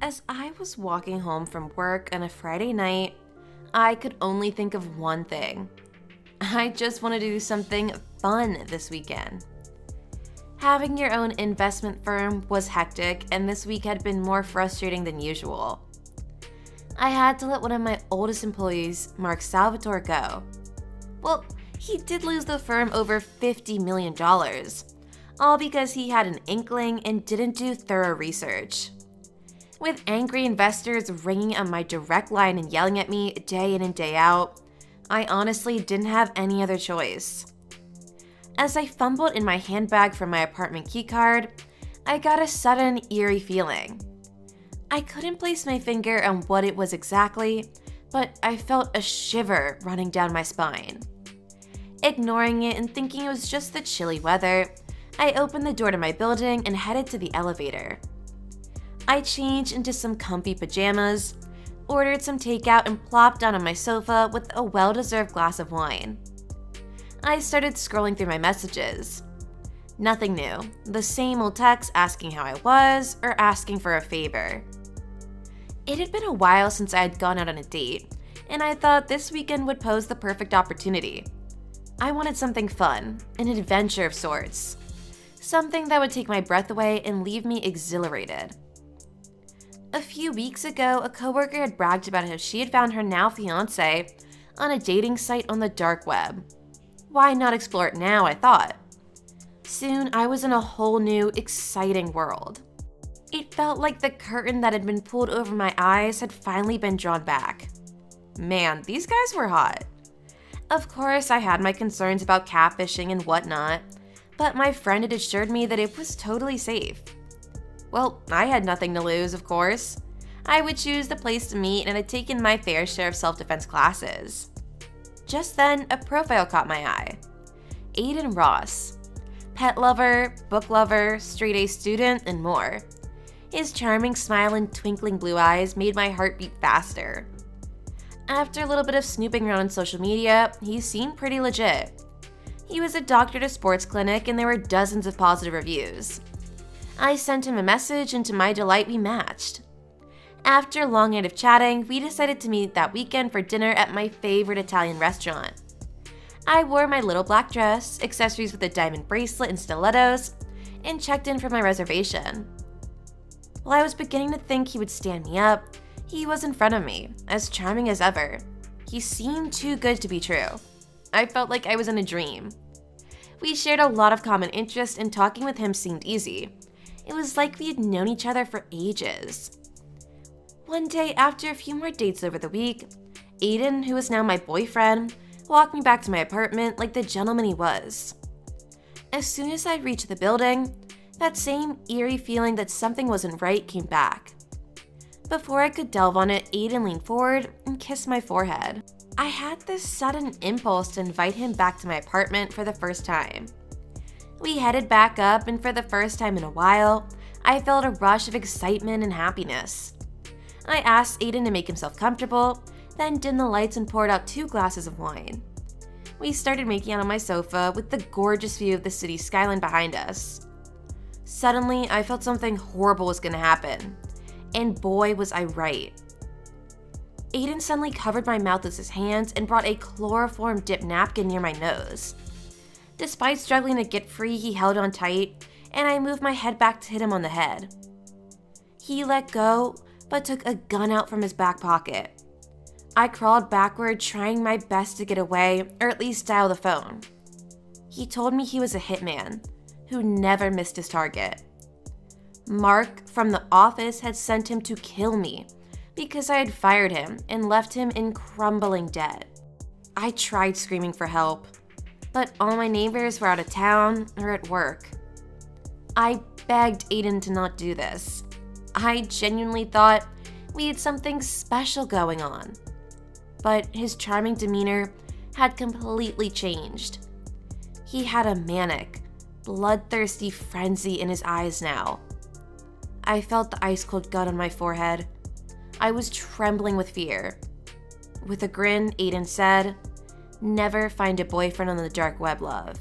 As I was walking home from work on a Friday night, I could only think of one thing. I just wanted to do something fun this weekend. Having your own investment firm was hectic, and this week had been more frustrating than usual. I had to let one of my oldest employees, Salvatore, go. Well, he did lose the firm over $50 million, all because he had an inkling and didn't do thorough research. With angry investors ringing on my direct line and yelling at me day in and day out, I honestly didn't have any other choice. As I fumbled in my handbag for my apartment keycard, I got a sudden eerie feeling. I couldn't place my finger on what it was exactly, but I felt a shiver running down my spine. Ignoring it and thinking it was just the chilly weather, I opened the door to my building and headed to the elevator. I changed into some comfy pajamas, ordered some takeout, and plopped down on my sofa with a well-deserved glass of wine. I started scrolling through my messages. Nothing new, the same old texts asking how I was or asking for a favor. It had been a while since I had gone out on a date, and I thought this weekend would pose the perfect opportunity. I wanted something fun, an adventure of sorts. Something that would take my breath away and leave me exhilarated. A few weeks ago, a coworker had bragged about how she had found her now fiancé on a dating site on the dark web. Why not explore it now, I thought. Soon, I was in a whole new, exciting world. It felt like the curtain that had been pulled over my eyes had finally been drawn back. Man, these guys were hot. Of course, I had my concerns about catfishing and whatnot, but my friend had assured me that it was totally safe. Well, I had nothing to lose, of course. I would choose the place to meet and had taken my fair share of self-defense classes. Just then, a profile caught my eye. Aiden Ross. Pet lover, book lover, straight-A student, and more. His charming smile and twinkling blue eyes made my heart beat faster. After a little bit of snooping around on social media, he seemed pretty legit. He was a doctor at a sports clinic and there were dozens of positive reviews. I sent him a message and to my delight we matched. After a long night of chatting, we decided to meet that weekend for dinner at my favorite Italian restaurant. I wore my little black dress, accessories with a diamond bracelet and stilettos, and checked in for my reservation. While I was beginning to think he would stand me up, he was in front of me, as charming as ever. He seemed too good to be true. I felt like I was in a dream. We shared a lot of common interests and talking with him seemed easy. It was like we had known each other for ages. One day, after a few more dates over the week, Aiden, who is now my boyfriend, walked me back to my apartment like the gentleman he was. As soon as I reached the building, that same eerie feeling that something wasn't right came back. Before I could delve on it, Aiden leaned forward and kissed my forehead. I had this sudden impulse to invite him back to my apartment for the first time. We headed back up, and for the first time in a while, I felt a rush of excitement and happiness. I asked Aiden to make himself comfortable, then dimmed the lights and poured out 2 glasses of wine. We started making out on my sofa with the gorgeous view of the city skyline behind us. Suddenly, I felt something horrible was gonna happen, and boy was I right. Aiden suddenly covered my mouth with his hands and brought a chloroform-dipped napkin near my nose. Despite struggling to get free, he held on tight, and I moved my head back to hit him on the head. He let go, but took a gun out from his back pocket. I crawled backward, trying my best to get away, or at least dial the phone. He told me he was a hitman, who never missed his target. Mark from the office had sent him to kill me, because I had fired him and left him in crumbling debt. I tried screaming for help, but all my neighbors were out of town or at work. I begged Aiden to not do this. I genuinely thought we had something special going on. But his charming demeanor had completely changed. He had a manic, bloodthirsty frenzy in his eyes now. I felt the ice-cold gun on my forehead. I was trembling with fear. With a grin, Aiden said, "Never find a boyfriend on the dark web, love."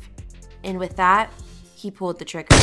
And with that, he pulled the trigger.